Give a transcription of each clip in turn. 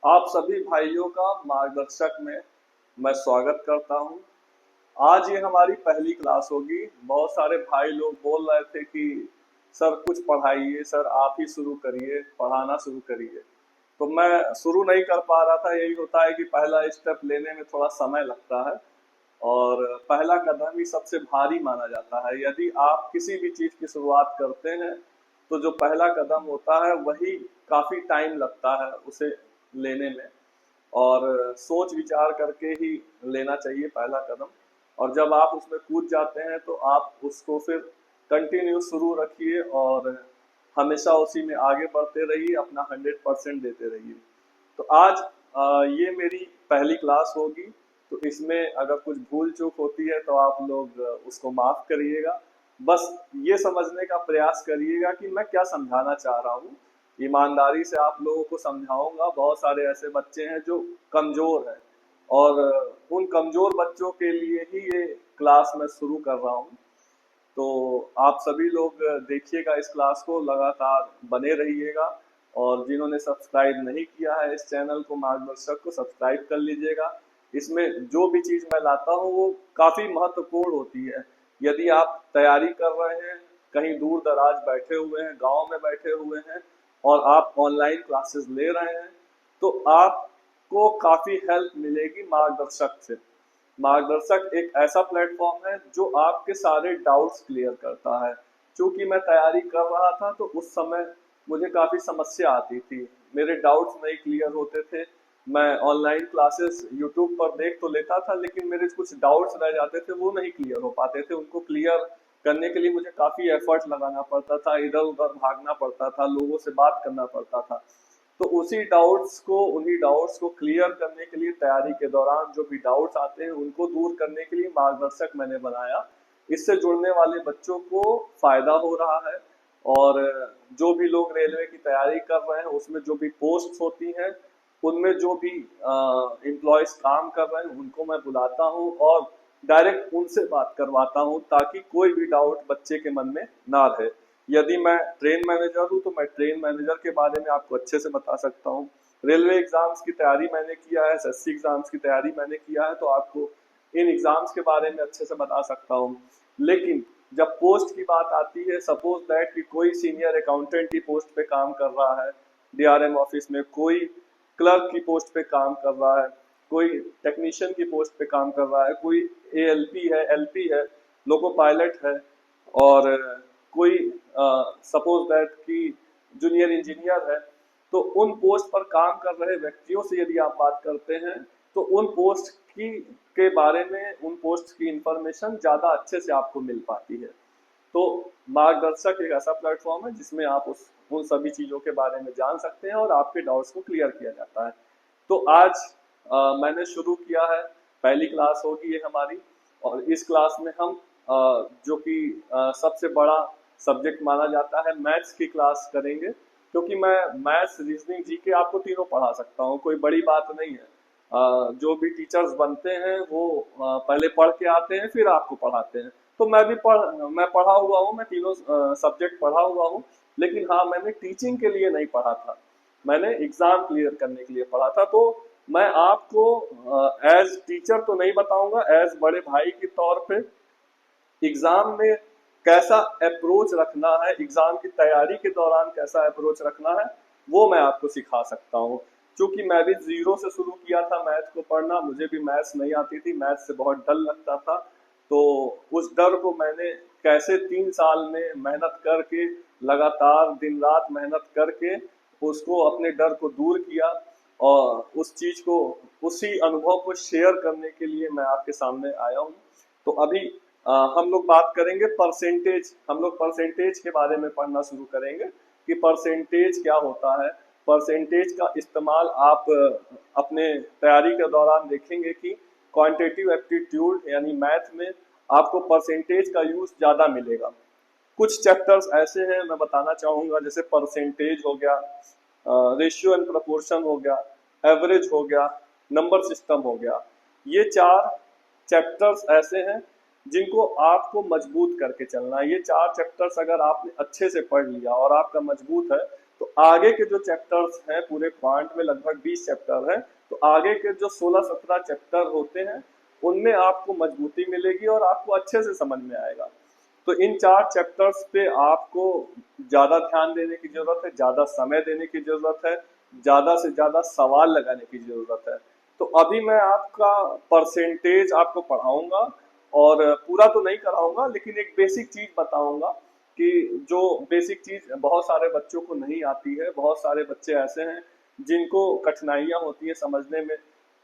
आप सभी भाइयों का मार्गदर्शक में मैं स्वागत करता हूं। आज ये हमारी पहली क्लास होगी। बहुत सारे भाई लोग बोल रहे थे कि सर कुछ पढ़ाइए, सर आप ही शुरू करिए, पढ़ाना शुरू करिए। तो मैं शुरू नहीं कर पा रहा था। यही होता है कि पहला स्टेप लेने में थोड़ा समय लगता है और पहला कदम ही सबसे भारी माना जाता है। यदि आप किसी भी चीज की शुरुआत करते हैं तो जो पहला कदम होता है वही काफी टाइम लगता है उसे लेने में। और सोच विचार करके ही लेना चाहिए पहला कदम। और जब आप उसमें कूद जाते हैं तो आप उसको फिर कंटिन्यू शुरू रखिए और हमेशा उसी में आगे बढ़ते रहिए, अपना 100% देते रहिए। तो आज ये मेरी पहली क्लास होगी। तो इसमें अगर कुछ भूल चूक होती है तो आप लोग उसको माफ करिएगा। बस ये समझने का प्रयास करिएगा कि मैं क्या समझाना चाह रहा हूँ। ईमानदारी से आप लोगों को समझाऊंगा। बहुत सारे ऐसे बच्चे हैं जो कमजोर हैं और उन कमजोर बच्चों के लिए ही ये क्लास मैं शुरू कर रहा हूँ। तो आप सभी लोग देखिएगा इस क्लास को, लगातार बने रहिएगा। और जिन्होंने सब्सक्राइब नहीं किया है इस चैनल को, मार्गदर्शक को, सब्सक्राइब कर लीजिएगा। इसमें जो भी चीज मैं लाता हूँ वो काफी महत्वपूर्ण होती है। यदि आप तैयारी कर रहे हैं, कहीं दूर दराज बैठे हुए हैं, गांव में बैठे हुए हैं और आप ऑनलाइन क्लासेस ले रहे हैं तो आपको काफी हेल्प मिलेगी मार्गदर्शक से। मार्गदर्शक एक ऐसा प्लेटफॉर्म है जो आपके सारे डाउट्स क्लियर करता है। क्योंकि मैं तैयारी कर रहा था तो उस समय मुझे काफी समस्या आती थी, मेरे डाउट्स नहीं क्लियर होते थे। मैं ऑनलाइन क्लासेस यूट्यूब पर देख तो लेता था लेकिन मेरे कुछ डाउट्स रह जाते थे, वो नहीं क्लियर हो पाते थे। उनको क्लियर करने के लिए मुझे काफी एफर्ट लगाना पड़ता था, इधर उधर भागना पड़ता था, लोगों से बात करना पड़ता था। तो उन्हीं डाउट्स को क्लियर करने के लिए तैयारी के दौरान जो भी डाउट्स आते हैं उनको दूर करने के लिए मार्गदर्शक मैंने बनाया। इससे जुड़ने वाले बच्चों को फायदा हो रहा है। और जो भी लोग रेलवे की तैयारी कर रहे हैं उसमें जो भी पोस्ट होती हैं उनमें जो भी एम्प्लॉयज काम कर रहे हैं उनको मैं बुलाता हूँ और डायरेक्ट उनसे बात करवाता हूँ ताकि कोई भी डाउट बच्चे के मन में ना रहे। यदि मैं ट्रेन मैनेजर हूँ तो मैं ट्रेन मैनेजर के बारे में आपको अच्छे से बता सकता हूँ। रेलवे एग्जाम्स की तैयारी मैंने किया है, एसएससी एग्जाम्स की तैयारी मैंने किया है, तो आपको इन एग्जाम्स के बारे में अच्छे से बता सकता हूँ। लेकिन जब पोस्ट की बात आती है, सपोज दैट कि कोई सीनियर अकाउंटेंट की पोस्ट पे काम कर रहा है डीआरएम ऑफिस में, कोई क्लर्क की पोस्ट पे काम कर रहा है, कोई टेक्नीशियन की पोस्ट पे काम कर रहा है, कोई एएलपी है, एलपी है, लोको पायलट है, और कोई सपोज दैट कि जूनियर इंजीनियर है। तो उन पोस्ट पर काम कर रहे व्यक्तियों से यदि आप बात करते हैं तो उन पोस्ट की के बारे में, उन पोस्ट की इंफॉर्मेशन ज्यादा अच्छे से आपको मिल पाती है। तो मार्गदर्शक एक ऐसा प्लेटफॉर्म है जिसमें आप उन सभी चीजों के बारे में जान सकते हैं और आपके डाउट्स को क्लियर किया जाता है। तो आज मैंने शुरू किया है, पहली क्लास होगी ये हमारी। और इस क्लास में हम जो कि सबसे बड़ा सब्जेक्ट माना जाता है, मैथ्स की क्लास करेंगे। क्योंकि मैं मैथ्स, रीजनिंग, जीके आपको तीनों पढ़ा सकता हूँ, कोई बड़ी बात नहीं है। जो भी टीचर्स बनते हैं वो पहले पढ़ के आते हैं फिर आपको पढ़ाते हैं। तो मैं पढ़ा हुआ हूँ, मैं तीनों सब्जेक्ट पढ़ा हुआ हूँ। लेकिन हाँ, मैंने टीचिंग के लिए नहीं पढ़ा था, मैंने एग्जाम क्लियर करने के लिए पढ़ा था। तो मैं आपको एज टीचर तो नहीं बताऊंगा, एज बड़े भाई के तौर पे एग्जाम में कैसा अप्रोच रखना है, एग्जाम की तैयारी के दौरान कैसा अप्रोच रखना है, वो मैं आपको सिखा सकता हूँ। क्योंकि मैं भी जीरो से शुरू किया था मैथ को पढ़ना, मुझे भी मैथ्स नहीं आती थी, मैथ्स से बहुत डर लगता था। तो उस डर को मैंने कैसे 3 साल में मेहनत करके, लगातार दिन रात मेहनत करके उसको, अपने डर को दूर किया। और उस चीज को, उसी अनुभव को शेयर करने के लिए मैं आपके सामने आया हूँ। तो अभी हम लोग बात करेंगे परसेंटेज। हम लोग परसेंटेज के बारे में पढ़ना शुरू करेंगे कि परसेंटेज क्या होता है। परसेंटेज का इस्तेमाल आप अपने तैयारी के दौरान देखेंगे कि क्वांटिटेटिव एप्टीट्यूड यानी मैथ में आपको परसेंटेज का यूज ज्यादा मिलेगा। कुछ चैप्टर्स ऐसे हैं मैं बताना चाहूंगा, जैसे परसेंटेज हो गया, रेशियो एंड प्रोपोर्शन हो गया, एवरेज हो गया, नंबर सिस्टम हो गया। ये 4 चैप्टर्स ऐसे हैं जिनको आपको मजबूत करके चलना है। ये 4 चैप्टर्स अगर आपने अच्छे से पढ़ लिया और आपका मजबूत है तो आगे के जो चैप्टर्स हैं पूरे क्वांट में लगभग 20 चैप्टर हैं, तो आगे के जो 16-17 चैप्टर होते हैं उनमें आपको मजबूती मिलेगी और आपको अच्छे से समझ में आएगा। तो इन 4 चैप्टर्स पे आपको ज्यादा ध्यान देने की जरूरत है, ज्यादा समय देने की जरूरत है, ज्यादा से ज्यादा सवाल लगाने की जरूरत है। तो अभी मैं आपका परसेंटेज आपको पढ़ाऊंगा और पूरा तो नहीं कराऊंगा, लेकिन एक बेसिक चीज बताऊंगा कि जो बेसिक चीज बहुत सारे बच्चों को नहीं आती है। बहुत सारे बच्चे ऐसे हैं जिनको कठिनाइयां होती है समझने में।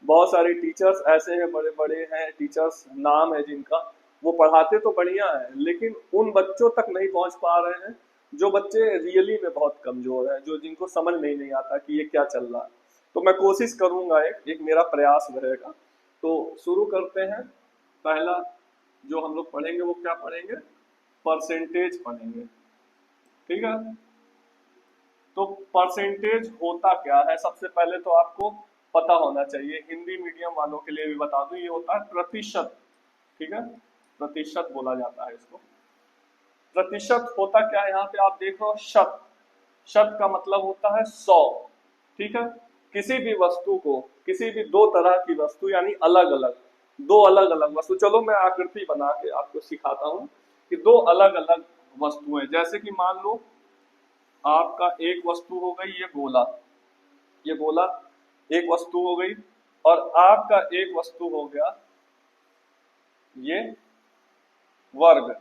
बहुत सारे टीचर्स ऐसे हैं, बड़े बड़े हैं टीचर्स, नाम है जिनका, वो पढ़ाते तो बढ़िया है लेकिन उन बच्चों तक नहीं पहुंच पा रहे हैं जो बच्चे रियली में बहुत कमजोर हैं, जो जिनको समझ में ही नहीं आता कि ये क्या चल रहा है। तो मैं कोशिश करूंगा, एक मेरा प्रयास रहेगा। तो शुरू करते हैं। पहला जो हम लोग पढ़ेंगे वो क्या पढ़ेंगे? परसेंटेज पढ़ेंगे। ठीक है, तो परसेंटेज होता क्या है? सबसे पहले तो आपको पता होना चाहिए, हिंदी मीडियम वालों के लिए भी बता दूं, ये होता है प्रतिशत। ठीक है, प्रतिशत बोला जाता है इसको। प्रतिशत होता क्या है? यहाँ पे आप देख रहे हो शत, शत का मतलब होता है 100। ठीक है, किसी भी वस्तु को, किसी भी दो तरह की वस्तु यानी अलग अलग, दो अलग अलग वस्तु, चलो मैं आकृति बना के आपको सिखाता हूँ कि दो अलग अलग वस्तुएं, जैसे कि मान लो आपका एक वस्तु हो गई ये गोला, ये गोला एक वस्तु हो गई, और आपका एक वस्तु हो गया ये वर्ग,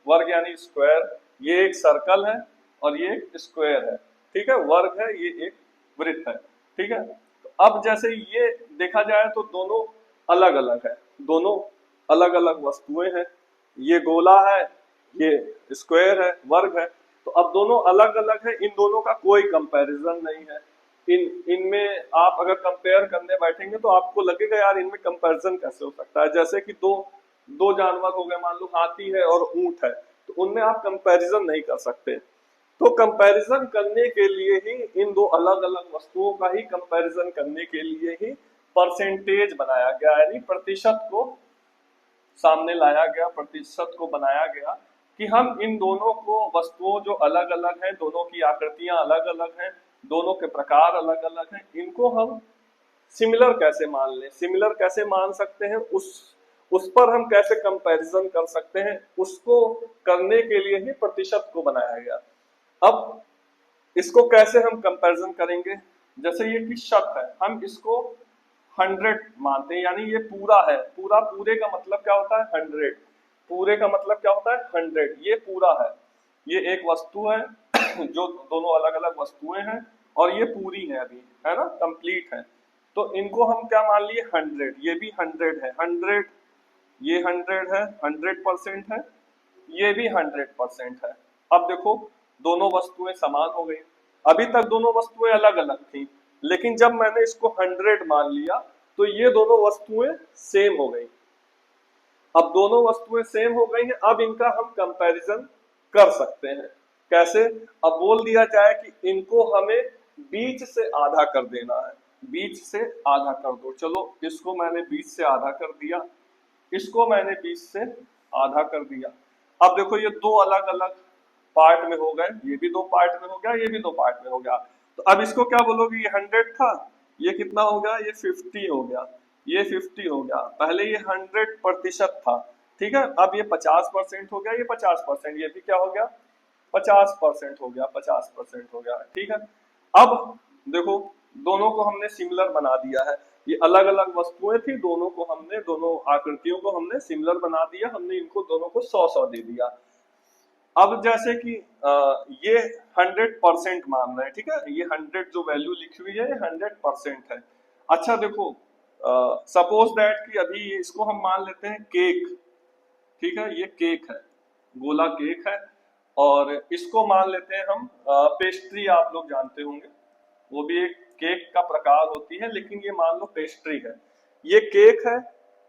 वर्ग यानी स्क्वायर। ये एक सर्कल है और ये एक स्क्वायर है। ठीक है, वर्ग है, ये एक वृत्त है। ठीक है, तो अब जैसे ये देखा जाए तो दोनों अलग अलग है, दोनों अलग अलग वस्तुएं हैं। ये गोला है, ये स्क्वायर है, वर्ग है। तो अब दोनों अलग अलग है, इन दोनों का कोई कंपैरिजन नहीं है। इनमें आप अगर कंपेयर करने बैठेंगे तो आपको लगेगा यार इनमें कंपैरिजन कैसे हो सकता है। जैसे कि दो दो जानवर हो गए, मान लो हाथी है और ऊंट है, तो उनमें आप कंपैरिजन नहीं कर सकते। तो कंपैरिजन करने के लिए ही, इन दो अलग अलग वस्तुओं का ही कंपैरिजन करने के लिए ही परसेंटेज बनाया गया, यानी प्रतिशत को सामने लाया गया, प्रतिशत को बनाया गया कि हम इन दोनों को, वस्तुओं जो अलग अलग हैं, दोनों की आकृतियां अलग अलग हैं, दोनों के प्रकार अलग अलग हैं, इनको हम सिमिलर कैसे मान लें, सिमिलर कैसे मान सकते हैं, उस पर हम कैसे कंपैरिजन कर सकते हैं, उसको करने के लिए ही प्रतिशत को बनाया गया। अब इसको कैसे हम कंपैरिजन करेंगे? जैसे ये कि शत है, हम इसको 100 मानते हैं, यानी ये पूरा है। पूरा, पूरे का मतलब क्या होता है? 100। पूरे का मतलब क्या होता है? 100। ये पूरा है, ये एक वस्तु है जो दोनों अलग अलग वस्तुएं हैं और ये पूरी है अभी, है ना, कंप्लीट है। तो इनको हम क्या मान लिए? 100। ये भी 100 है, 100, ये 100 है, 100% है, ये भी 100% है। अब देखो दोनों वस्तुएं समान हो गई। अभी तक दोनों वस्तुएं अलग अलग थी, लेकिन जब मैंने इसको 100 मान लिया तो ये दोनों वस्तुएं सेम हो गई। अब दोनों वस्तुएं सेम हो गई हैं, अब इनका हम कंपैरिजन कर सकते हैं। कैसे? अब बोल दिया जाए कि इनको हमें बीच से आधा कर देना है, बीच से आधा कर दो। चलो इसको मैंने बीच से आधा कर दिया, इसको मैंने बीच से आधा कर दिया। अब देखो ये दो अलग अलग पार्ट में हो गए, ये भी दो पार्ट में हो गया, ये भी दो पार्ट में हो गया। तो अब इसको क्या बोलोगे? ये 100 था, ये कितना हो गया? ये 50 हो गया, ये 50 हो गया। पहले ये 100% था, ठीक है, अब ये 50% हो गया, ये 50%, ये भी क्या हो गया? 50% हो गया, 50% हो गया। ठीक है, अब देखो दोनों को हमने सिमिलर बना दिया है। ये अलग अलग वस्तुएं थी, दोनों को हमने, दोनों आकृतियों को हमने सिमिलर बना दिया, हमने इनको दोनों को 100-100 दे दिया। अब जैसे कि ये 100% मान रहे हैं, ठीक है, ये 100 जो वैल्यू लिखी हुई है ये 100% है। अच्छा देखो, सपोज दैट कि अभी इसको हम मान लेते हैं केक। ठीक है, ये केक है, गोला केक है, और इसको मान लेते हैं हम पेस्ट्री। आप लोग जानते होंगे, वो भी एक केक का प्रकार होती है, लेकिन ये मान लो पेस्ट्री है। ये केक है,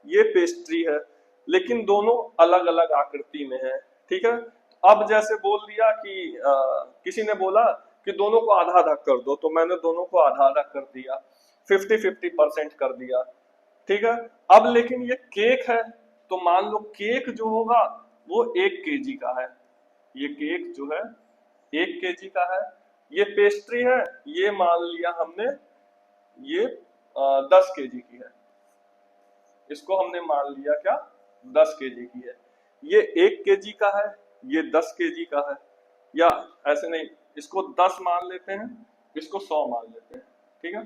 ये पेस्ट्री है, लेकिन दोनों अलग अलग आकृति में है। ठीक है, अब जैसे बोल दिया कि किसी ने बोला कि दोनों को आधा आधा कर दो, तो मैंने दोनों को आधा आधा कर दिया, 50-50% कर दिया। ठीक है, अब लेकिन ये केक है, तो मान लो केक जो होगा वो 1 kg का है, ये केक जो है 1 kg का है, ये पेस्ट्री है, ये मान लिया हमने ये 10 kg की है, इसको हमने मान लिया क्या 10 kg की है। ये 1 kg का है, ये 10 kg का है, या ऐसे नहीं, इसको 10 मान लेते हैं, इसको 100 मान लेते हैं, ठीक है।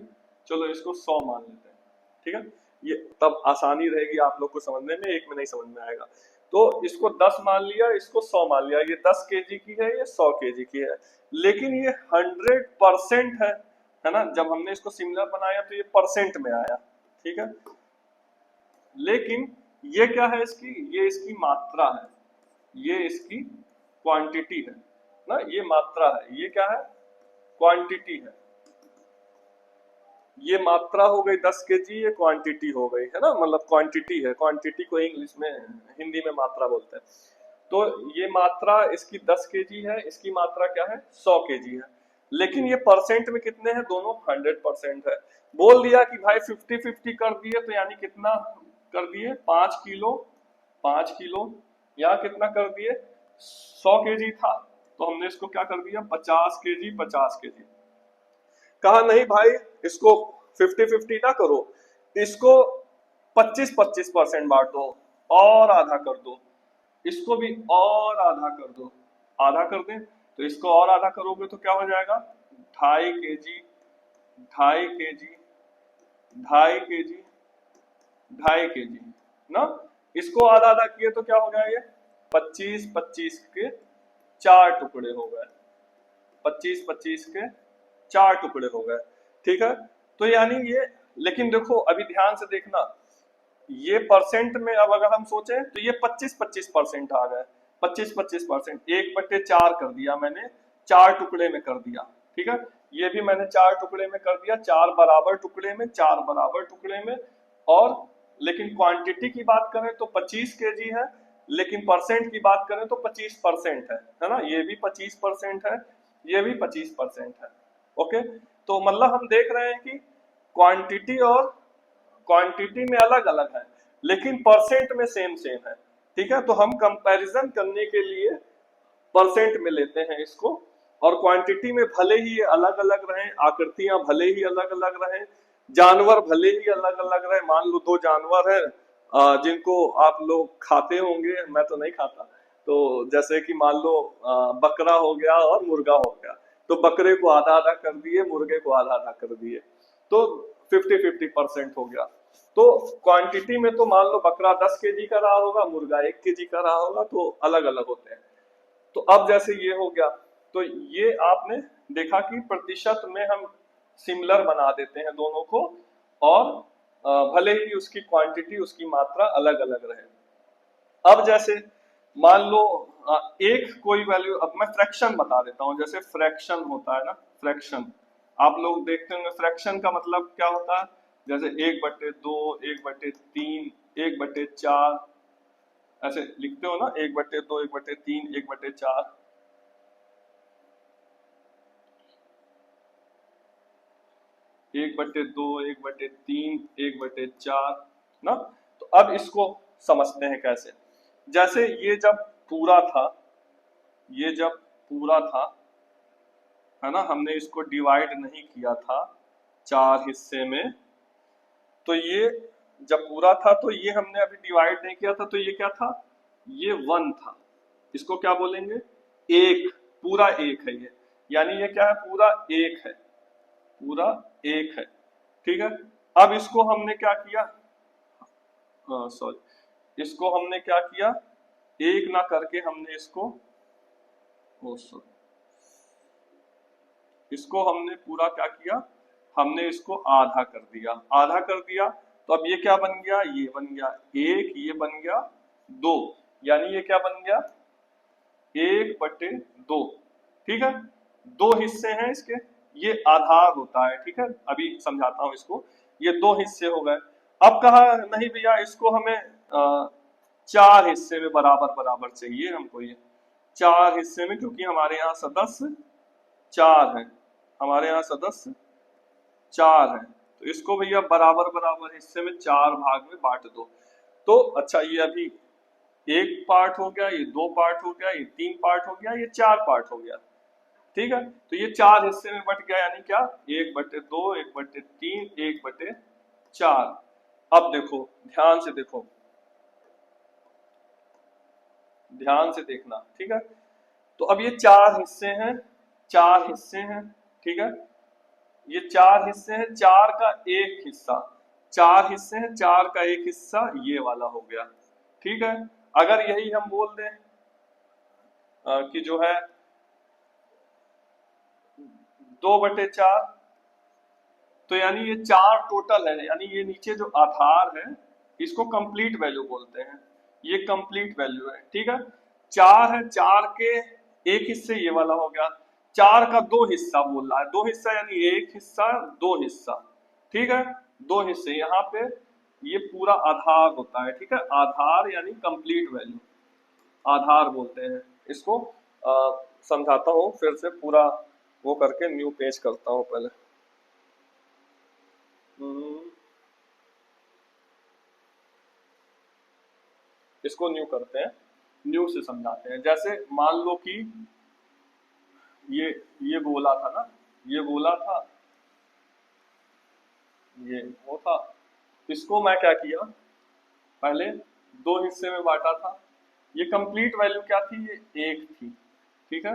चलो इसको 100 मान लेते हैं, ठीक है। ये तब आसानी रहेगी आप लोग को समझने में, एक में नहीं समझ में आएगा। तो इसको 10 मान लिया, इसको 100 मान लिया, ये 10 kg की है, ये 100 kg की है, लेकिन ये 100% है ना। जब हमने इसको सिमिलर बनाया तो ये परसेंट में आया, ठीक है। लेकिन ये क्या है इसकी, ये इसकी मात्रा है, ये इसकी क्वांटिटी है ना, ये मात्रा है, ये क्या है क्वांटिटी है। ये मात्रा हो गई 10 kg, ये क्वांटिटी हो गई है ना, मतलब क्वांटिटी है, क्वांटिटी को इंग्लिश में हिंदी में मात्रा बोलते हैं। तो ये मात्रा इसकी 10 kg है, इसकी मात्रा क्या है 100 kg है, लेकिन ये परसेंट में कितने हैं दोनों 100% है। बोल दिया कि भाई 50-50 कर दिए, तो यानी कितना कर दिए 5 किलो, 5 किलो, या कितना कर दिए 100 kg था, तो हमने इसको क्या कर दिया 50 kg, 50 kg। कहा नहीं भाई इसको 50-50 ना करो, इसको 25-25% बांट दो और आधा कर दो, इसको भी और आधा कर दो, आधा कर दें तो इसको और आधा करोगे तो क्या हो जाएगा 2.5 kg, 2.5 kg, 2.5 kg, 2.5 kg ना। इसको आधा आधा किए तो क्या हो गया, ये 25-25 के 4 टुकड़े हो गए, 25-25 के 4 टुकड़े हो गए, ठीक है। तो यानी ये, लेकिन देखो अभी ध्यान से देखना, ये परसेंट में अब अगर हम सोचें तो ये 25-25% आ गए, 25-25%, 1/4 कर दिया मैंने, 4 टुकड़े में कर दिया, ठीक है। ये भी मैंने 4 टुकड़े में कर दिया, 4 बराबर टुकड़े में, 4 बराबर टुकड़े में। और लेकिन क्वांटिटी की बात करें तो 25 kg है, लेकिन परसेंट की बात करें तो 25% है ना, ये भी 25% है, ये भी 25% है। ओके, तो मतलब हम देख रहे हैं कि क्वांटिटी और क्वांटिटी में अलग अलग है, लेकिन परसेंट में सेम सेम है, ठीक है। तो हम कंपैरिजन करने के लिए परसेंट में लेते हैं इसको, और क्वांटिटी में भले ही ये अलग अलग रहे, आकृतियां भले ही अलग अलग रहे, जानवर भले ही अलग अलग रहे, मान लो 2 जानवर है जिनको आप लोग खाते होंगे, मैं तो नहीं खाता, तो जैसे कि मान लो बकरा हो गया और मुर्गा हो गया, तो बकरे को आधा आधा कर दिए, मुर्गे को आधा आधा कर दिए, तो 50-50% हो गया। तो क्वांटिटी में तो मान लो बकरा 10 kg का रहा होगा, मुर्गा 1 kg का रहा होगा, तो अलग अलग होते हैं। तो अब जैसे ये हो गया, तो ये आपने देखा कि प्रतिशत में हम सिमिलर बना देते हैं दोनों को, और भले ही उसकी क्वांटिटी, उसकी मात्रा अलग अलग रहे। अब जैसे मान लो एक कोई वैल्यू, अब मैं फ्रैक्शन बता देता हूँ, जैसे फ्रैक्शन होता है ना, फ्रैक्शन आप लोग देखते होंगे, फ्रैक्शन का मतलब क्या होता है, जैसे 1/2, 1/3, 1/4, ऐसे लिखते हो ना, 1/2, 1/3, 1/4, 1/2, 1/3, 1/4 ना। तो अब इसको समझते हैं कैसे। जैसे ये जब पूरा था, ये जब पूरा था, है ना, हमने इसको डिवाइड नहीं किया था 4 हिस्से में, तो ये जब पूरा था तो ये हमने अभी डिवाइड नहीं किया था, तो ये क्या था, ये 1 था, इसको क्या बोलेंगे एक, पूरा एक है ये, यानी ये क्या है पूरा एक है, पूरा एक है, ठीक है। अब इसको हमने क्या किया, सॉरी, इसको हमने क्या किया, एक ना करके हमने इसको, सॉरी, इसको हमने पूरा क्या किया, हमने इसको आधा कर दिया, आधा कर दिया, तो अब ये क्या बन गया, ये बन गया एक, ये बन गया 2, यानी ये क्या बन गया 1/2, ठीक है। 2 हिस्से हैं इसके, ये आधार होता है, ठीक है, अभी समझाता हूं इसको। ये 2 हिस्से हो गए। अब कहा नहीं भैया इसको हमें 4 हिस्से में बराबर बराबर चाहिए हमको, ये 4 हिस्से में, क्योंकि हमारे यहाँ सदस्य 4 हैं, हमारे यहाँ सदस्य 4 हैं, तो इसको भैया बराबर बराबर हिस्से में 4 भाग में बांट दो। तो अच्छा, ये अभी 1 पार्ट हो गया, ये 2 पार्ट हो गया, ये 3 पार्ट हो गया, ये 4 पार्ट हो गया, ठीक है, तो ये 4 हिस्से में बट गया, यानी क्या 1/2, 1/3, 1/4। अब देखो, ध्यान से देखो, ध्यान से देखना, ठीक है। तो अब ये 4 हिस्से हैं, 4 हिस्से हैं, ठीक है। ये 4 हिस्से हैं, 4 का एक हिस्सा, 4 हिस्से हैं, 4 का एक हिस्सा ये वाला हो गया, ठीक है। अगर यही हम बोल दें कि जो है 2/4, तो यानी ये 4 टोटल है, यानी ये नीचे जो आधार है इसको कंप्लीट वैल्यू बोलते हैं, ये कंप्लीट वैल्यू है, ठीक है। 4 है, 4 के एक हिस्से ये वाला हो गया, 4 का 2 हिस्सा बोल रहा है, 2 हिस्सा यानी एक हिस्सा 2 हिस्सा, ठीक है। 2 हिस्से यहाँ पे ये पूरा आधार होता है, ठीक है। आधार यानी कंप्लीट वैल्यू, आधार बोलते हैं इसको। समझाता हूँ फिर से पूरा वो करके, न्यू पेज करता हूँ पहले। इसको न्यू करते हैं, न्यू से समझाते हैं। जैसे मान लो कि ये गोला था ना, ये गोला था, ये वो था, इसको मैं क्या किया, पहले 2 हिस्से में बांटा था। ये कंप्लीट वैल्यू क्या थी, ये 1 थी, ठीक है।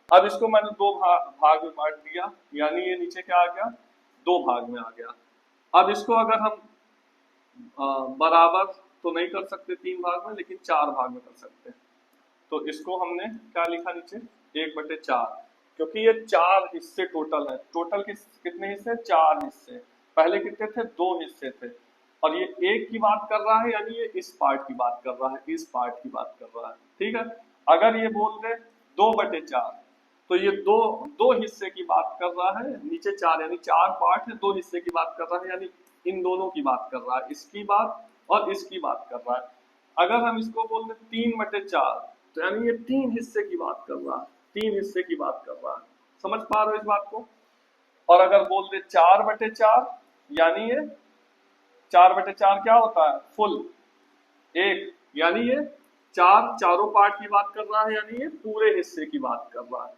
अब इसको मैंने 2 भाग में बांट दिया, यानी ये नीचे क्या आ गया, 2 भाग में आ गया। अब इसको अगर हम बराबर तो नहीं कर सकते 3 भाग में, लेकिन 4 भाग में कर सकते हैं। तो इसको हमने क्या लिखा नीचे, 1/4, क्योंकि ये 4 हिस्से टोटल है। टोटल कितने हिस्से, 4 हिस्से। पहले कितने थे, 2 हिस्से थे, और ये 1 की बात कर रहा है, यानी ये इस पार्ट की बात कर रहा है, इस पार्ट की बात कर रहा है, ठीक है। अगर ये बोल दे 2/4, तो ये दो दो हिस्से की बात कर रहा है, नीचे 4 यानी 4 पार्ट है, 2 हिस्से की बात कर रहा है, यानी इन दोनों की बात कर रहा है, इसकी बात और इसकी बात कर रहा है। अगर हम इसको बोल दें 3/4, तो यानी ये 3 हिस्से की बात कर रहा है, 3 हिस्से की बात कर रहा है। समझ पा रहे हो इस बात को। और अगर बोल दे 4/4, यानी ये 4/4 क्या होता है, फुल 1, यानी ये चारों पार्ट की बात कर रहा है, यानी ये पूरे हिस्से की बात कर रहा है।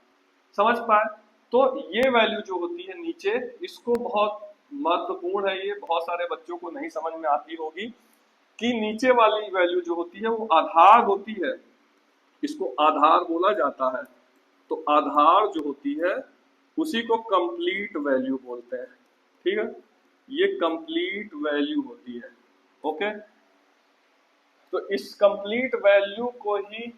समझ पाए। तो ये वैल्यू जो होती है नीचे, इसको बहुत महत्वपूर्ण है, ये बहुत सारे बच्चों को नहीं समझ में आती होगी कि नीचे वाली वैल्यू जो होती है वो आधार होती है, इसको आधार बोला जाता है। तो आधार जो होती है उसी को कंप्लीट वैल्यू बोलते हैं, ठीक है। ये कंप्लीट वैल्यू होती है, ओके। तो इस कंप्लीट वैल्यू को ही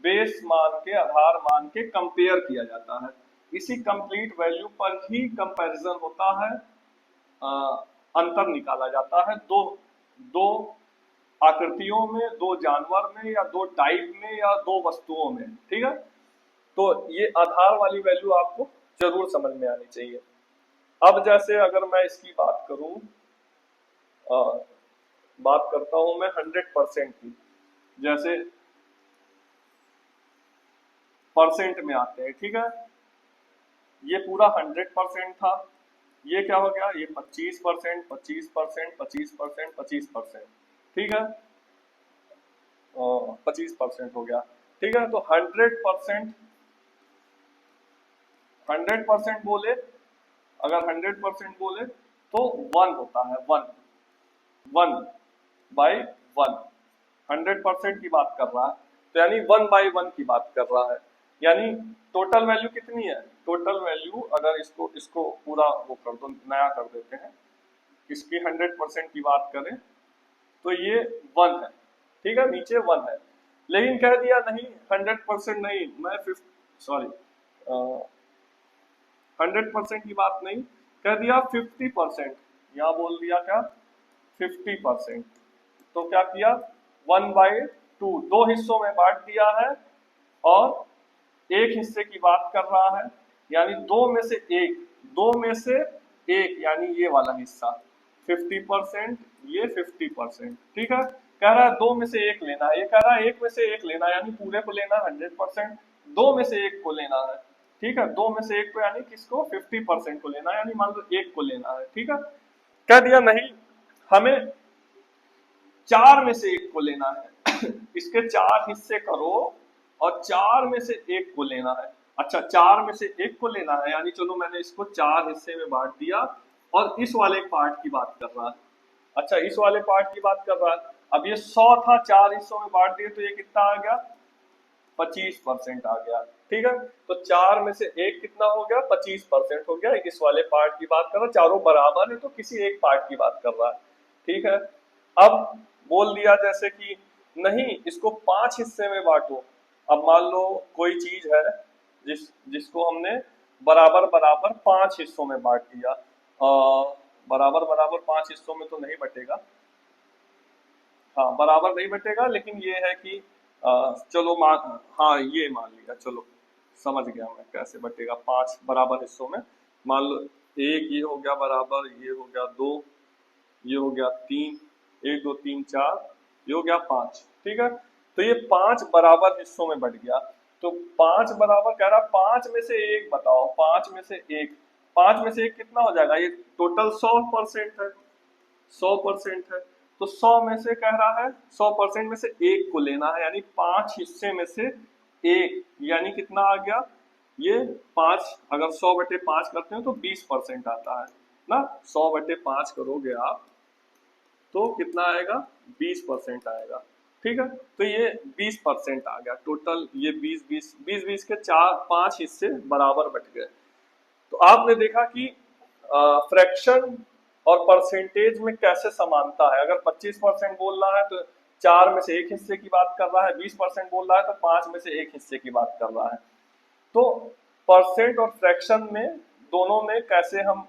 बेस मान के, आधार मान के कंपेयर किया जाता है। इसी कंप्लीट वैल्यू पर ही कंपैरिजन होता है, अंतर निकाला जाता है दो दो आकृतियों में, 2 जानवर में, या 2 टाइप में, या 2 वस्तुओं में, ठीक है। तो ये आधार वाली वैल्यू आपको जरूर समझ में आनी चाहिए। अब जैसे अगर मैं इसकी बात करूं, बात करता हूं मैं 100% की, जैसे परसेंट में आते हैं, ठीक है। ये पूरा 100% था, ये क्या हो गया, ये 25%, 25%, 25%, 25%, ठीक है, 25% हो गया, ठीक है। तो 100%, 100% बोले, अगर 100% बोले तो 1 होता है, 1/1, 100% की बात कर रहा है, तो यानी 1/1 की बात कर रहा है। यानी टोटल वैल्यू कितनी है, टोटल वैल्यू अगर इसको पूरा वो कर दो, नया कर देते हैं, इसकी 100% की बात करें तो ये 1 है, ठीक है, नीचे 1 है। लेकिन कह दिया नहीं 100% नहीं, मैं 100% की बात नहीं, कह दिया 50%, यहाँ बोल दिया क्या 50%। तो क्या किया, 1/2, 2 हिस्सों में बांट दिया है, और एक हिस्से की बात कर रहा है, यानी 2 में से 1, 2 में से 1 यानी ये वाला हिस्सा 50%, ये 50%, ठीक है। कह रहा है 2 में से 1 लेना है, ये कह रहा है 1 में से 1 लेना है, यानी पूरे को लेना 100%, 2 में से 1 को लेना है, ठीक है। 2 में से 1 को यानी किसको, 50% को लेना है, यानी मान लो 1 को लेना है, ठीक है। कह दिया नहीं, हमें 4 में से 1 को लेना है इसके 4 हिस्से करो और 4 में से 1 को लेना है। अच्छा, चार में से एक को लेना है, यानी चलो मैंने इसको चार हिस्से में बांट दिया और इस वाले पार्ट की बात कर रहा है। अच्छा, इस वाले पार्ट की बात कर रहा है। अब ये 100 था, चार हिस्सों में बांट दिए तो ये कितना आ गया, 25% आ गया। ठीक है, तो चार में से एक कितना हो गया, 25% हो गया। इस वाले पार्ट की बात कर रहा है, चारों बराबर है तो किसी एक पार्ट की बात कर रहा है। ठीक है, अब बोल दिया जैसे कि नहीं, इसको पांच हिस्से में बांटो। अब मान लो कोई चीज है जिसको हमने बराबर बराबर पांच हिस्सों में बांट दिया। बराबर बराबर पांच हिस्सों में तो नहीं बटेगा, हाँ बराबर नहीं बटेगा, लेकिन ये है कि चलो मान, हाँ ये मान लिया, चलो समझ गया मैं कैसे बटेगा पांच बराबर हिस्सों में। मान लो एक ये हो गया बराबर, ये हो गया दो, ये हो गया तीन, एक दो तीन चार, ये हो गया पांच। ठीक है, तो ये पांच बराबर हिस्सों में बट गया। तो पांच बराबर कह रहा, पांच में से एक बताओ, पांच में से एक, पांच में से एक कितना हो जाएगा, ये टोटल 100% है, 100% है। तो 100 में से कह रहा है, 100% में से एक को लेना है, यानी पांच हिस्से में से एक, यानी कितना आ गया ये पांच, अगर 100/5 करते हैं तो 20% आता है ना। 100/5 करोगे आप तो कितना आएगा, 20% आएगा। ठीक है, तो ये 20% आ गया टोटल, ये 20 के चार पांच हिस्से बराबर बट गए। तो आपने देखा कि फ्रैक्शन और परसेंटेज में कैसे समानता है। अगर 25% बोल रहा है तो चार में से एक हिस्से की बात कर रहा है, 20% बोल रहा है तो पांच में से एक हिस्से की बात कर रहा है। तो परसेंट और फ्रैक्शन में दोनों में कैसे हम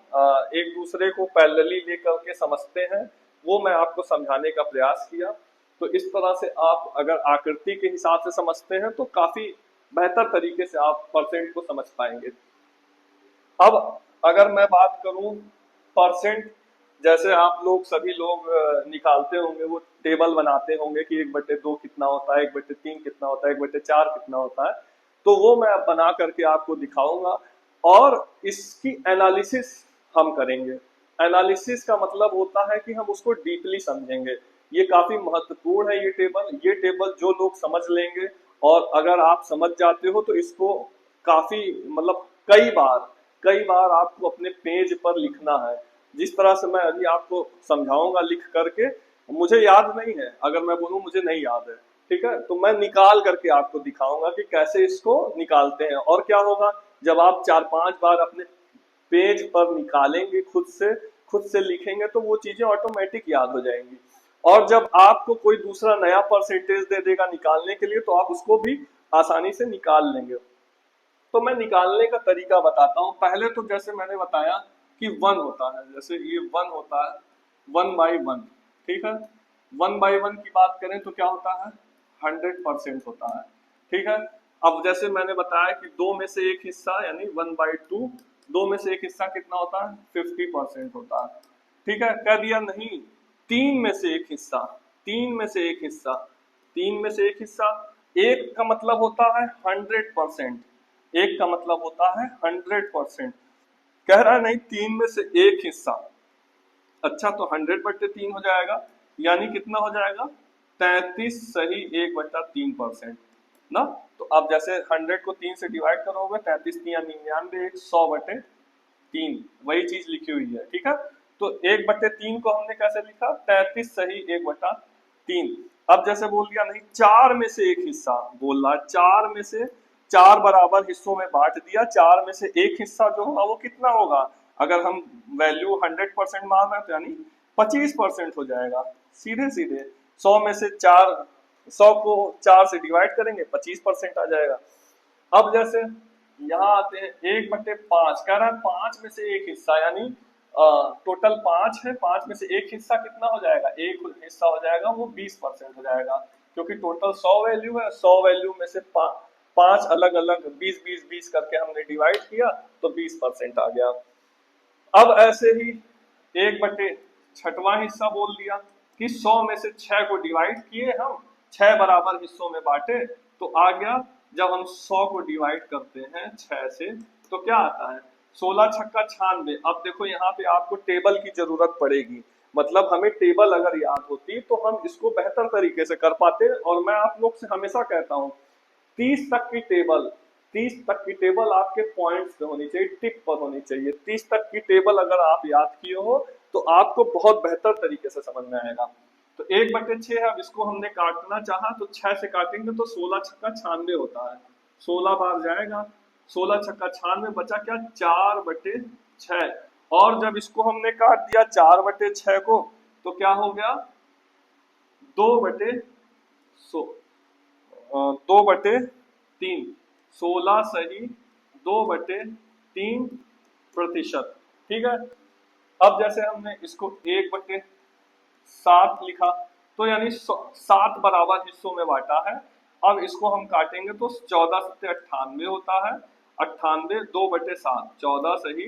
एक दूसरे को पैरेलली लेकर के समझते हैं, वो मैं आपको समझाने का प्रयास किया। तो इस तरह से आप अगर आकृति के हिसाब से समझते हैं तो काफी बेहतर तरीके से आप परसेंट को समझ पाएंगे। अब अगर मैं बात करूं परसेंट, जैसे आप लोग सभी लोग निकालते होंगे, वो टेबल बनाते होंगे कि 1/2 कितना होता है, 1/3 कितना होता है, 1/4 कितना होता है। तो वो मैं बना करके आपको दिखाऊंगा और इसकी एनालिसिस हम करेंगे। एनालिसिस का मतलब होता है कि हम उसको डीपली समझेंगे। ये काफी महत्वपूर्ण है, ये टेबल जो लोग समझ लेंगे, और अगर आप समझ जाते हो तो इसको काफी मतलब कई बार आपको अपने पेज पर लिखना है। जिस तरह से मैं अभी आपको समझाऊंगा लिख करके, मुझे याद नहीं है, अगर मैं बोलूं मुझे नहीं याद है, ठीक है, तो मैं निकाल करके आपको दिखाऊंगा कि कैसे इसको निकालते हैं। और क्या होगा, जब आप चार पांच बार अपने पेज पर निकालेंगे, खुद से लिखेंगे, तो वो चीजें ऑटोमेटिक याद हो जाएंगी। और जब आपको कोई दूसरा नया परसेंटेज दे देगा निकालने के लिए तो आप उसको भी आसानी से निकाल लेंगे। तो मैं निकालने का तरीका बताता हूँ। पहले तो जैसे मैंने बताया कि वन होता है, जैसे ये वन होता है, 1/1। ठीक है, 1/1 की बात करें तो क्या होता है, 100% होता है। ठीक है, अब जैसे मैंने बताया कि दो में से एक हिस्सा यानी 1/2, दो में से एक हिस्सा कितना होता है, 50% होता है। ठीक है, कह दिया नहीं, तीन में से एक हिस्सा, तीन में से एक हिस्सा, तीन में से एक हिस्सा, एक का मतलब होता है 100%, एक का मतलब होता है 100%। कह रहा है नहीं, तीन में से एक हिस्सा। अच्छा, तो 100/3 हो जाएगा, यानी कितना हो जाएगा, 33 सही 1/3% ना। तो अब जैसे 100 को 3 से डिवाइड करोगे, 33×3 = 99, 100/3, वही चीज लिखी हुई है। ठीक है, तो 1/3 को हमने कैसे लिखा, 33 सही 1/3। अब जैसे बोल दिया नहीं, चार में से एक हिस्सा बोल रहा है, चार में से, चार बराबर हिस्सों में बांट दिया, चार में से एक हिस्सा जो होगा वो कितना होगा, अगर हम वैल्यू 100% मान रहे हैं तो यानी 25% हो जाएगा। सीधे सीधे 100 में से चार, 100 को 4 से डिवाइड करेंगे, 25% आ जाएगा। अब जैसे यहाँ आते हैं, 1/5 कह रहा है, पांच में से एक हिस्सा, यानी टोटल पांच है, पांच में से एक हिस्सा कितना हो जाएगा, एक हिस्सा हो जाएगा, वो 20% हो जाएगा। क्योंकि टोटल 100 वैल्यू है, 100 वैल्यू में से पांच अलग अलग 20 करके हमने डिवाइड किया तो 20% आ गया। अब ऐसे ही 1/6वां हिस्सा बोल दिया कि 100 में से 6 को डिवाइड किए, हम 6 बराबर हिस्सों में बांटे तो आ गया। जब हम 100 को डिवाइड करते हैं 6 से तो क्या आता है, 16×6 = 96। अब देखो यहाँ पे आपको टेबल की जरूरत पड़ेगी, मतलब हमें टेबल अगर याद होती तो हम इसको बेहतर तरीके से कर पाते। और मैं आप लोग से हमेशा कहता हूँ 30 तक की टेबल 30 तक की टेबल आपके पॉइंट्स पे होनी चाहिए, टिक पर होनी चाहिए। 30 तक की टेबल अगर आप याद किए हो तो आपको बहुत बेहतर तरीके से समझ में आएगा। तो 1/6 है, अब इसको हमने काटना चाहा तो 6 से काटेंगे तो 16 छक्का 96 होता है, 16 बार जाएगा, 16 छक्का 96, बचा क्या 4/6। और जब इसको हमने काट दिया 4/6 को तो क्या हो गया 2/100, 2/3, 16 सही 2/3%। ठीक है। अब जैसे हमने इसको 1/7 लिखा तो यानी 7 बराबर हिस्सों में बांटा है। अब इसको हम काटेंगे तो 14×7 = 98 होता है, 98 2/7, 14 सही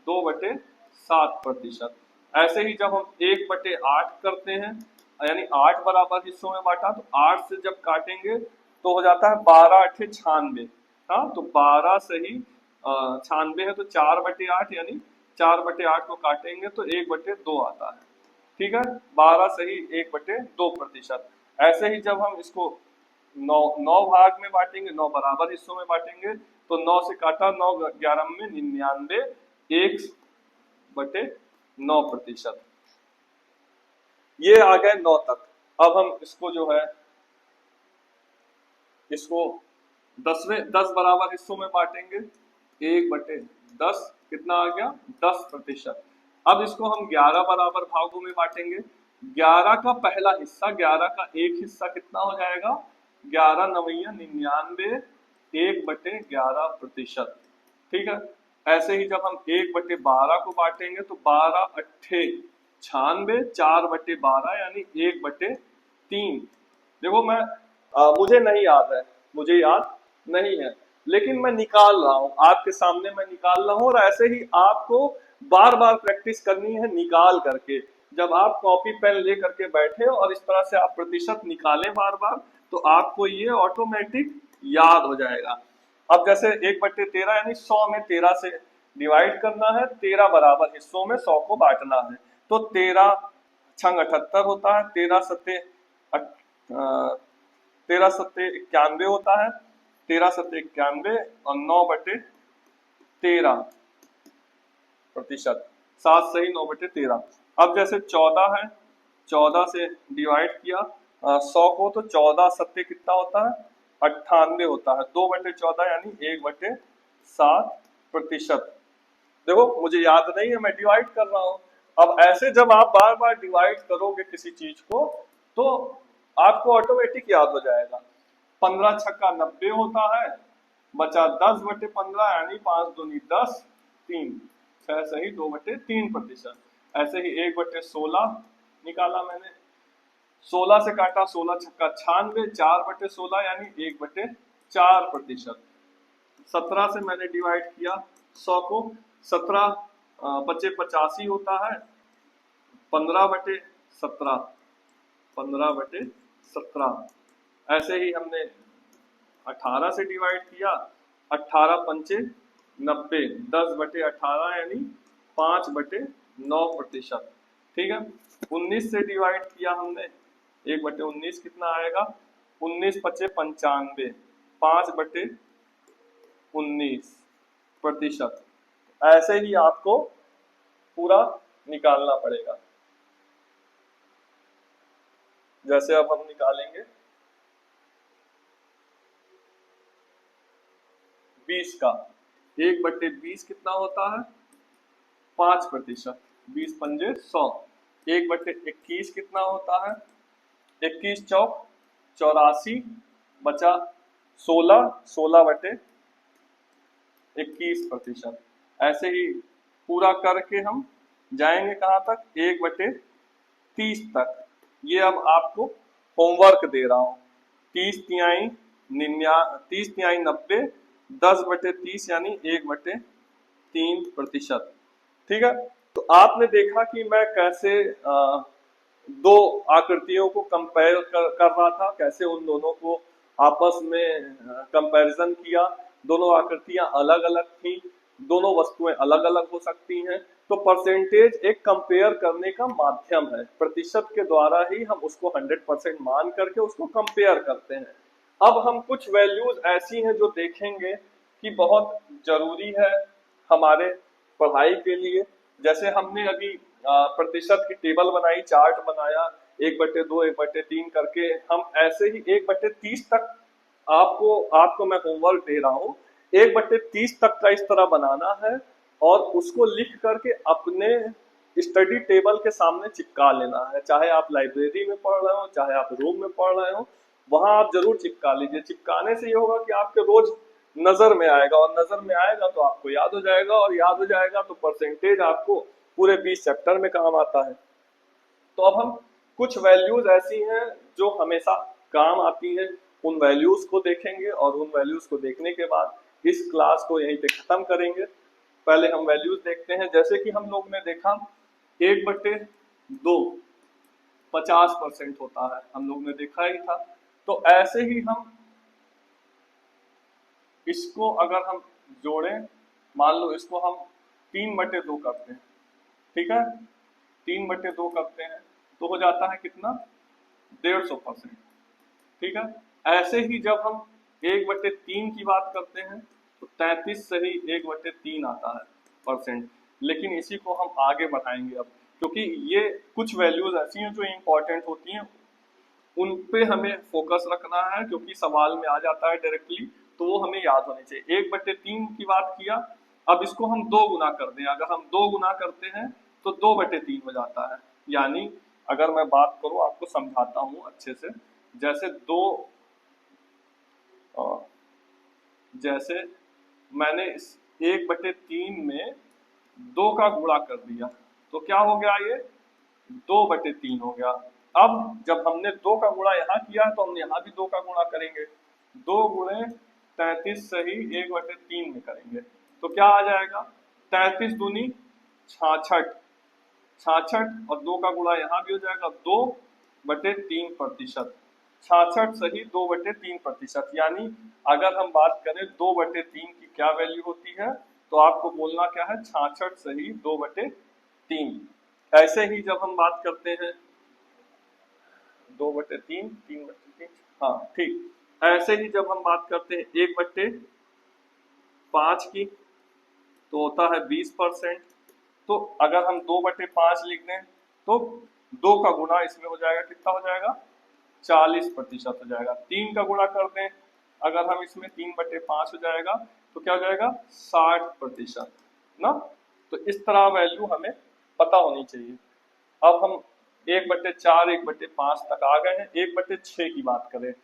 2/7%। ऐसे ही जब हम 1/8 करते हैं यानी 8 बराबर हिस्सों में बांटा तो 8 से जब काटेंगे तो हो जाता है 12×8 = 96। हाँ, तो 12 सही 96 है तो 4/8 यानी 4/8 को काटेंगे तो 1/2 आता है। ठीक है, 12 सही 1/2%। ऐसे ही जब हम इसको 9 भाग में बांटेंगे, 9 बराबर हिस्सों में बांटेंगे तो 9 से काटा 9 11 में 99, 1/9%। ये आ गए 9 तक। अब हम इसको जो है इसको 10 बराबर हिस्सों में बांटेंगे, 1/10 कितना आ गया 10%। अब इसको हम 11 बराबर भागों में बांटेंगे, 11 का पहला हिस्सा, 11 का एक हिस्सा कितना हो जाएगा 11 9 99, 1/11%। ठीक है। ऐसे ही जब हम 1/12 को बांटेंगे तो 12×8 = 96, 4/12 यानी 1/3। देखो मैं मुझे नहीं याद है, मुझे याद नहीं है, लेकिन मैं निकाल रहा हूँ आपके सामने, मैं निकाल रहा हूँ। और ऐसे ही आपको बार बार प्रैक्टिस करनी है निकाल करके। जब आप कॉपी पेन ले करके बैठे और इस तरह से आप प्रतिशत निकालें बार बार तो आपको ये ऑटोमेटिक याद हो जाएगा। अब जैसे 1/13 यानी 100 में 13 से डिवाइड करना है, 13 बराबर हिस्सों में 100 को बांटना है तो 13 छंग 78 होता है, 13×7 = 91 होता है, 13×7 = 91 और 9/13%। 7 सही 9/13। अब जैसे 14 है, 14 से डिवाइड किया 100 को तो 14×7 कितना होता है 98 होता है, 2/14 यानी 1/7%। देखो मुझे याद नहीं है, मैं डिवाइड कर रहा हूँ। अब ऐसे जब आप बार बार डिवाइड करोगे किसी चीज को तो आपको ऑटोमेटिक याद हो जाएगा। 15 छक्का 90 होता है, बचा 10/15 यानी 5 दूनी 10, 3, 6 सही 2/3%। ऐसे ही 1/16 निकाला मैंने, 16 से काटा 16 छक्का 96, 4/16 यानी 1/4%। 17 से मैंने डिवाइड किया 100 को, 17 25 85 होता है, 15/17, 15/17। ऐसे ही हमने 18 से डिवाइड किया, 18 पंचे 90, 10/18 यानी 5/9%। ठीक है। 19 से डिवाइड किया हमने, 1/19 कितना आएगा 19 पचे 95, 5/19%। ऐसे ही आपको पूरा निकालना पड़ेगा। जैसे अब हम निकालेंगे 20 का, 1/20 कितना होता है 5%, 20 पंजे 100। 1/21 कितना होता है 21 चौक 84, बचा 16, 16/21%। ऐसे ही पूरा करके हम जाएंगे कहाँ तक 1/30 तक। ये अब आपको होमवर्क दे रहा हूँ। 30 तिहाई 90, 10/30 यानी 1/3%। ठीक है। तो आपने देखा कि मैं कैसे दो आकृतियों को कंपेयर कर रहा था, कैसे उन दोनों को आपस में कंपैरिजन किया। दोनों आकृतियां अलग अलग थी, दोनों वस्तुएं अलग अलग हो सकती हैं। तो परसेंटेज एक कंपेयर करने का माध्यम है, प्रतिशत के द्वारा ही हम उसको 100% मान करके उसको कंपेयर करते हैं। अब हम कुछ वैल्यूज ऐसी हैं जो देखेंगे कि बहुत जरूरी है हमारे पढ़ाई के लिए। जैसे हमने अभी प्रतिशत की टेबल बनाई, चार्ट बनाया, 1/2 1/3 करके, हम ऐसे ही 1/30 तक आपको मैं होमवर्क दे रहा हूँ। 1/30 तक का इस तरह बनाना है और उसको लिख करके अपने स्टडी टेबल के सामने चिपका लेना है। चाहे आप लाइब्रेरी में पढ़ रहे हो, चाहे आप रूम में पढ़ रहे हो, वहां आप जरूर चिपका लीजिए। चिपकाने से ये होगा कि आपके रोज नजर में आएगा, और नजर में आएगा तो आपको याद हो जाएगा, और याद हो जाएगा तो परसेंटेज आपको पूरे 20 चैप्टर में काम आता है। तो अब हम कुछ वैल्यूज ऐसी हैं जो हमेशा काम आती हैं, उन वैल्यूज को देखेंगे, और उन वैल्यूज को देखने के बाद इस क्लास को यहीं पे खत्म करेंगे। पहले हम वैल्यूज देखते हैं। जैसे कि हम लोग ने देखा 1/2 50% होता है, हम लोग ने देखा ही था। तो ऐसे ही हम इसको अगर हम जोड़ें, मान लो इसको हम 3/2 करते हैं, ठीक है, 3/2 करते हैं तो हो जाता है कितना, 150%, ठीक है। ऐसे ही जब हम 1/3 की बात करते हैं तो 33 से ही 1/3 आता है परसेंट। लेकिन इसी को हम आगे बढ़ाएंगे अब, क्योंकि ये कुछ वैल्यूज ऐसी हैं जो इम्पोर्टेंट होती हैं, उन पे हमें फोकस रखना है, क्योंकि सवाल में आ जाता है डायरेक्टली, तो वो हमें याद होनी चाहिए। 1/3 की बात किया, अब इसको हम 2 गुना कर दें। अगर हम 2 गुना करते हैं तो 2/3 हो जाता है। यानी अगर मैं बात करूं, आपको समझाता हूं अच्छे से। जैसे जैसे मैंने इस 1/3 में 2 का गुणा कर दिया, तो क्या हो गया, ये 2/3 हो गया। अब जब हमने 2 का गुणा यहाँ किया तो हम यहाँ भी 2 का गुणा करेंगे। 2 गुणे 33 से ही 1/3 में करेंगे तो क्या आ जाएगा, 33 दूनी 66, 66 और 2 का गुणा यहाँ भी हो जाएगा 2/3%। 66 सही 2/3%। यानी अगर हम बात करें 2/3 की क्या वैल्यू होती है, तो आपको बोलना क्या है, 66 सही 2/3। ऐसे ही जब हम बात करते हैं 2/3, 3/3, हाँ ठीक। ऐसे ही जब हम बात करते हैं 1/5 की, तो होता है 20%। तो अगर हम 2/5 लिख दें तो 2 का गुणा इसमें हो जाएगा, कितना हो जाएगा, 40% हो जाएगा। 3 का गुणा कर दें अगर हम इसमें, 3/5 हो जाएगा, तो क्या हो जाएगा, 60% ना। तो इस तरह वैल्यू हमें पता होनी चाहिए। अब हम 1/4, 1/5 तक आ गए हैं। 1/6 की बात करें,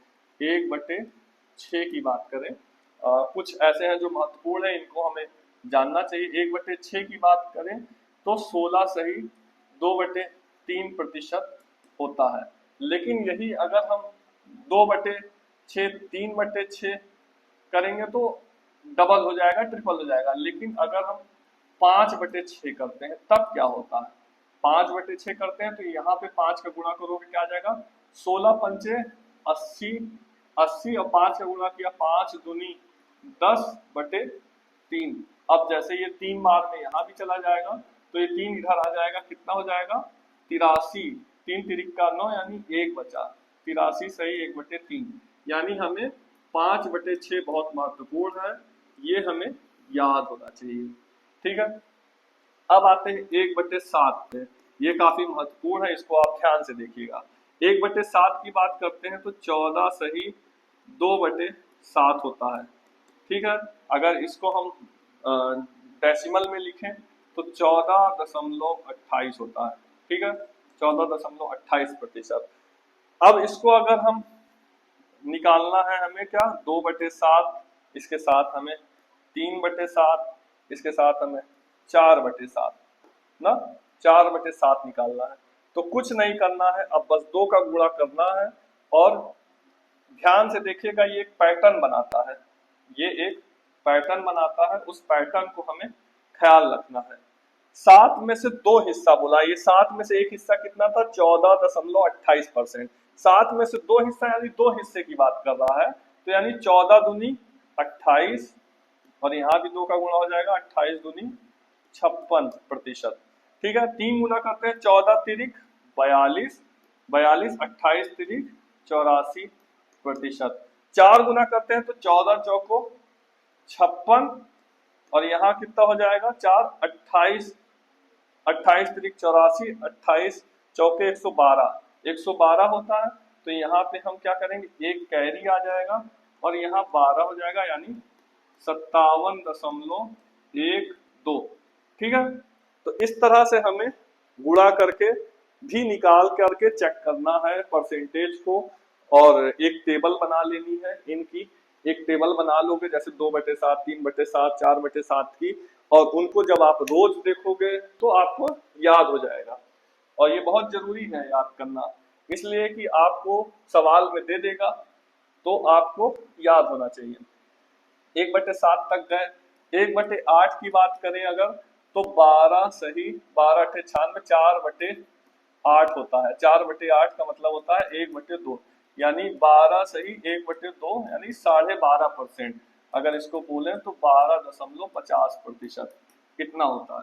1/6 की बात करें, कुछ ऐसे हैं जो महत्वपूर्ण है, इनको हमें जानना चाहिए। 1/6 की बात करें तो 16 सही 2/3% होता है। लेकिन यही अगर हम 2/6, 3/6 करेंगे तो डबल हो जाएगा, ट्रिपल हो जाएगा। लेकिन अगर हम 5/6 करते हैं तब क्या होता है, 5/6 करते हैं तो यहाँ पे 5 का गुणा करोगे क्या आ जाएगा, 16×5 80, 80 और 5 का गुणा किया 5 दूनी 10/3। अब जैसे ये 3 बार में यहाँ भी चला जाएगा तो ये 3 इधर आ जाएगा, कितना हो जाएगा, 83, 3 तिरिक का 9 यानी 1 बचा, 83 सही 1/3। यानी हमें 5/6 बहुत महत्वपूर्ण है, ये हमें याद होना चाहिए, ठीक है। अब आते हैं 1/7 पे, ये काफी महत्वपूर्ण है, इसको आप ध्यान से देखिएगा। 1/7 की बात करते हैं तो 14 सही 2/7 होता है, ठीक है। अगर इसको हम डेसिमल में लिखें तो 14.28 होता है, ठीक है, 14.28%। अब इसको अगर हम निकालना है हमें क्या, 2/7, इसके साथ हमें 3/7, इसके साथ हमें 4/7 ना, 4/7 निकालना है। तो कुछ नहीं करना है, अब बस 2 का गुणा करना है। और ध्यान से देखिएगा, ये एक पैटर्न बनाता है, ये एक पैटर्न बनाता है, उस पैटर्न को हमें ख्याल रखना है। 7 में से 2 हिस्सा बोला, ये 7 में से एक हिस्सा कितना था, 14.28%। 7 में से 2 हिस्सा यानी 2 हिस्से की बात कर रहा है, तो यानी 14 दूनी 28, और यहाँ भी 2 का गुणा हो जाएगा, 28 दूनी 56%, ठीक है। 3 गुना करते हैं, 14 तिरिक 42, 42, 28 तिरिक 84%। 4 गुना करते हैं तो 14 चौको 56 और यहाँ कितना हो जाएगा 4 28, 28 तिरिक 84, 28 चौके 112, 112 होता है। तो यहाँ पे हम क्या करेंगे, एक कैरी आ जाएगा और यहाँ 12 हो जाएगा, यानी 57.12। ठीक है, तो इस तरह से हमें गुणा करके भी निकाल करके चेक करना है परसेंटेज को, और एक टेबल बना लेनी है इनकी। एक टेबल बना लोगे जैसे 2/7, 3/7, 4/7 की, और उनको जब आप रोज देखोगे तो आपको याद हो जाएगा। और ये बहुत जरूरी है याद करना, इसलिए कि आपको सवाल में दे देगा तो आपको याद होना चाहिए। 1/7 तक गए, 1/8 की बात करें अगर, तो 12 सही 12 अठे 96, 4/8 होता है। 4/8 का मतलब होता है 1/2, यानी 12 सही 1/2 यानी 12.5%। अगर इसको बोले तो 12.50% कितना होता है।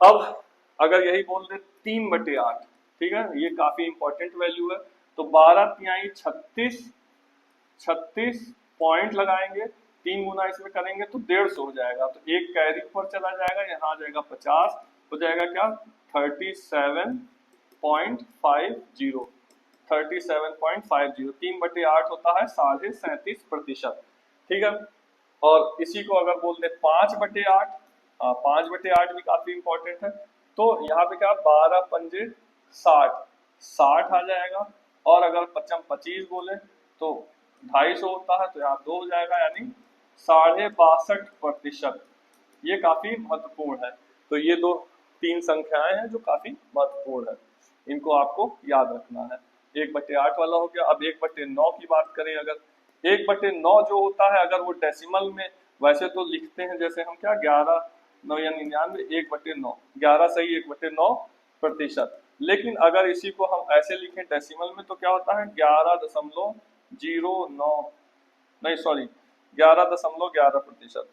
अब अगर यही बोल दे 3/8, ठीक है, ये काफी इंपॉर्टेंट वैल्यू है। तो 12 तिहाई 36, 36 पॉइंट लगाएंगे, 3 गुना इसमें करेंगे तो 150 हो जाएगा। तो एक कैरी ऊपर चला जाएगा, यहाँ आ जाएगा 50, हो जाएगा क्या 37.50, 37.50। 3/8 होता है 37.5%। ठीक है, और इसी को अगर बोल दे 5/8, 5/8 भी काफी इंपॉर्टेंट है। तो यहाँ पे क्या 12 पंजे 60, 60 आ जाएगा। और अगर 25 बोले तो 250 होता है, तो यहाँ 2 हो जाएगा, यानी 62.5%। ये काफी महत्वपूर्ण है। तो ये दो तीन संख्याएं हैं जो काफी महत्वपूर्ण है, इनको आपको याद रखना है। 1/8 वाला हो गया। अब 1/9 की बात करें अगर, 1/9 जो होता है अगर वो डेसिमल में, वैसे तो लिखते हैं जैसे हम क्या 11 9 या 99, 1/9, 11 सही 1/9%। लेकिन अगर इसी को हम ऐसे लिखें डेसिमल में तो क्या होता है 11.09, नहीं सॉरी 11.11%,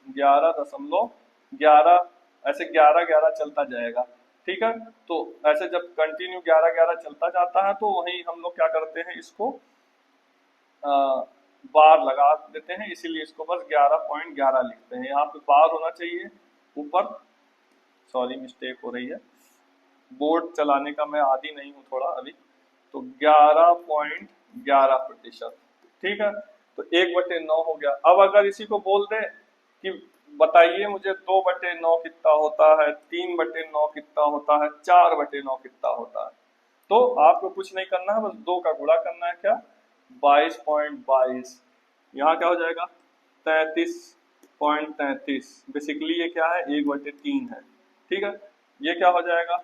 11.11, ऐसे 11-11 चलता जाएगा। ठीक है, तो ऐसे जब कंटिन्यू 11-11 चलता जाता है तो वहीं हम लोग क्या करते हैं, इसको बार लगा देते हैं, इसीलिए इसको बस 11.11 लिखते हैं। यहाँ पे बार होना चाहिए ऊपर, सॉरी मिस्टेक हो रही है, बोर्ड चलाने का मैं आदी नहीं हूँ थोड़ा अभी। तो 11.11%। ठीक है, तो 1/9 हो गया। अब अगर इसी को बोल दे कि बताइए मुझे 2/9 कितना होता है, 3/9 कितना होता है, 4/9 कितना होता है, तो आपको कुछ नहीं करना है, बस 2 का गुणा करना है। क्या 22.22, यहाँ क्या हो जाएगा 33.33। बेसिकली ये क्या है 1/3 है। ठीक है, ये क्या हो जाएगा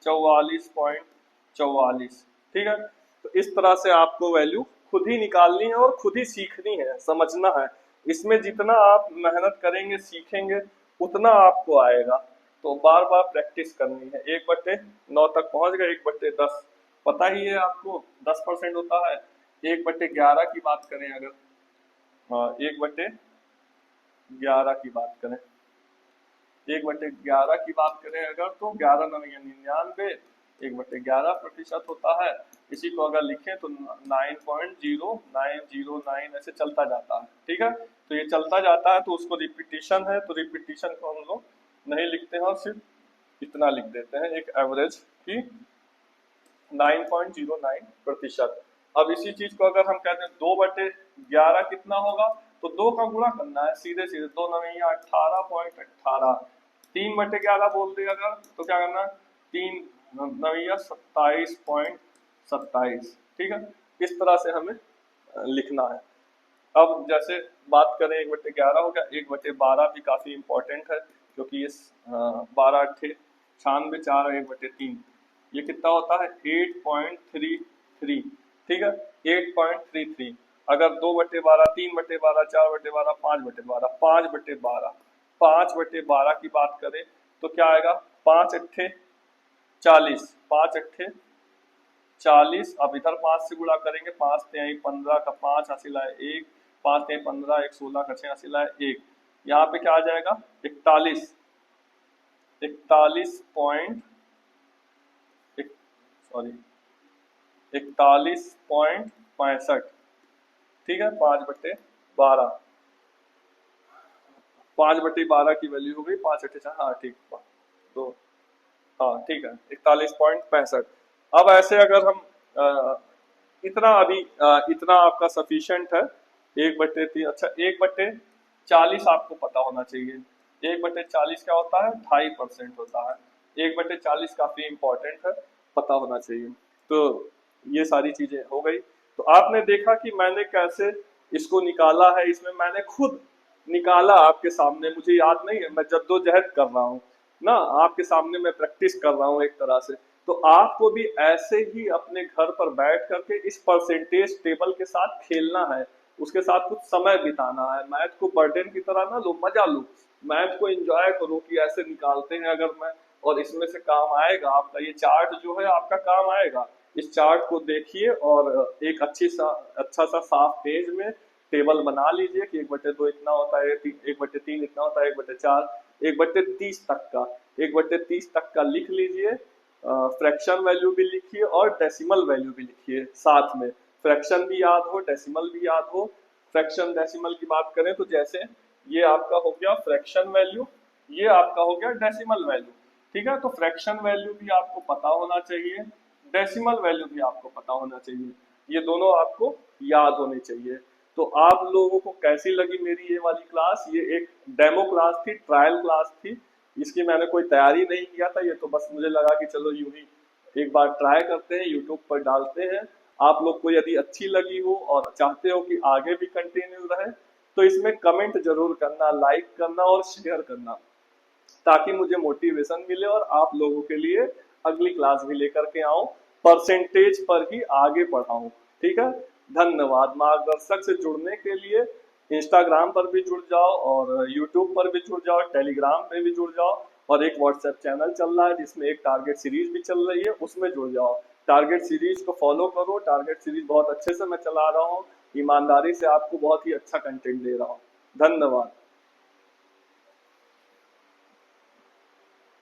44.44। ठीक है, तो इस तरह से आपको वैल्यू खुद ही निकालनी है और खुद ही सीखनी है, समझना है। इसमें जितना आप मेहनत करेंगे सीखेंगे उतना आपको आएगा। तो बार बार प्रैक्टिस करनी है। 1/9 तक पहुंच गए, 1/10 पता ही है आपको 10% होता है। 1/11 की बात करें अगर, हाँ 1/11 की बात करें, 1/11 की बात करें अगर, तो 11 9 99, 1/11% होता है। इसी को अगर लिखें तो 9.0909 ऐसे चलता जाता है। ठीक है, तो ये चलता जाता है तो उसको रिपीटिशन है, तो रिपीटिशन को हम लोग नहीं लिखते हैं और सिर्फ इतना लिख देते हैं, एक एवरेज की 9.09%। अब इसी चीज को अगर हम कहते हैं 2/11 कितना होगा, तो 2 का गुणा करना है सीधे सीधे, 2 9 18.18। 3/11 बोल दे अगर तो क्या करना है 3 9 27.27। ठीक है, इस तरह से हमें लिखना है। अब जैसे बात करें 1/11 हो गया, 1/12 भी काफी इंपॉर्टेंट है, क्योंकि ये 12 अट्ठे 96, 4 1/3, ये कितना होता है 8.33। ठीक है, 8.33। अगर 2/12, 3/12, 4/12, 5/12, 5/12, 5/12 की बात करें तो क्या आएगा 5 अट्ठे 40, 5 अट्ठे 40। अब इधर 5 से गुणा करेंगे, 5 तिहाई 15 का 5 हासिल है 1, 5 तिहाई 15, 1 16 का 6 हासिल है 1। यहाँ पे क्या आ जाएगा 41, 41 पॉइंट, सॉरी 41.65, ठीक है, 5/12, 5/12 की वैल्यू हो गई 5 8 हाँ ठीक, तो हाँ ठीक है 41.65। अब ऐसे अगर हम इतना अभी इतना आपका सफिशिएंट है। 1/3, अच्छा 1/40 आपको पता होना चाहिए। 1/40 क्या होता है, 2.5% होता है। 1/40 काफी इंपॉर्टेंट है, पता होना चाहिए। तो ये सारी चीजें हो गई। तो आपने देखा कि मैंने कैसे इसको निकाला है, इसमें मैंने खुद निकाला आपके सामने, मुझे याद नहीं है, मैं जद्दोजहद कर रहा हूँ ना, आपके सामने मैं प्रैक्टिस कर रहा हूँ एक तरह से। तो आपको भी ऐसे ही अपने घर पर बैठ करके इस परसेंटेज टेबल के साथ खेलना है, उसके साथ कुछ समय बिताना है। मैथ को बर्डन की तरह ना लो, मजा लो, मैथ को एंजॉय करो कि ऐसे निकालते हैं अगर मैं, और इसमें से काम आएगा आपका। ये चार्ट जो है आपका काम आएगा। इस चार्ट को देखिए और एक अच्छा सा साफ पेज में टेबल बना लीजिए कि 1/2 इतना होता है, 1/3 इतना होता है, 1/4, 1/30 तक का, 1/30 तक का लिख लीजिए। फ्रैक्शन वैल्यू भी लिखिए और डेसिमल वैल्यू भी लिखिए साथ में। फ्रैक्शन भी याद हो, डेसिमल भी याद हो। फ्रैक्शन डेसिमल की बात करें तो जैसे ये आपका हो गया फ्रैक्शन वैल्यू, ये आपका हो गया डेसिमल वैल्यू, ठीक है। तो फ्रैक्शन वैल्यू भी आपको पता होना चाहिए, डेसिमल वैल्यू भी आपको पता होना चाहिए, ये दोनों आपको याद होने चाहिए। तो आप लोगों को कैसी लगी मेरी ये वाली क्लास? ये एक डेमो क्लास थी, ट्रायल क्लास थी, इसकी मैंने कोई तैयारी नहीं किया था, ये तो बस मुझे लगा कि चलो यूं ही एक बार ट्राई करते हैं, यूट्यूब पर डालते हैं। आप लोग को यदि अच्छी लगी हो और चाहते हो कि आगे भी कंटिन्यू रहे, तो इसमें कमेंट जरूर करना, लाइक करना और शेयर करना, ताकि मुझे मोटिवेशन मिले और आप लोगों के लिए अगली क्लास भी लेकर के आऊं, परसेंटेज पर ही आगे बढ़ाऊं, ठीक है। धन्यवाद। मार्गदर्शक से जुड़ने के लिए इंस्टाग्राम पर भी जुड़ जाओ और यूट्यूब पर भी जुड़ जाओ, टेलीग्राम पे भी जुड़ जाओ, और एक व्हाट्सएप चैनल चल रहा है जिसमें एक टारगेट सीरीज भी चल रही है, उसमें जुड़ जाओ। टारगेट सीरीज को फॉलो करो, टारगेट सीरीज बहुत अच्छे से मैं चला रहा हूँ, ईमानदारी से आपको बहुत ही अच्छा कंटेंट दे रहा हूँ। धन्यवाद।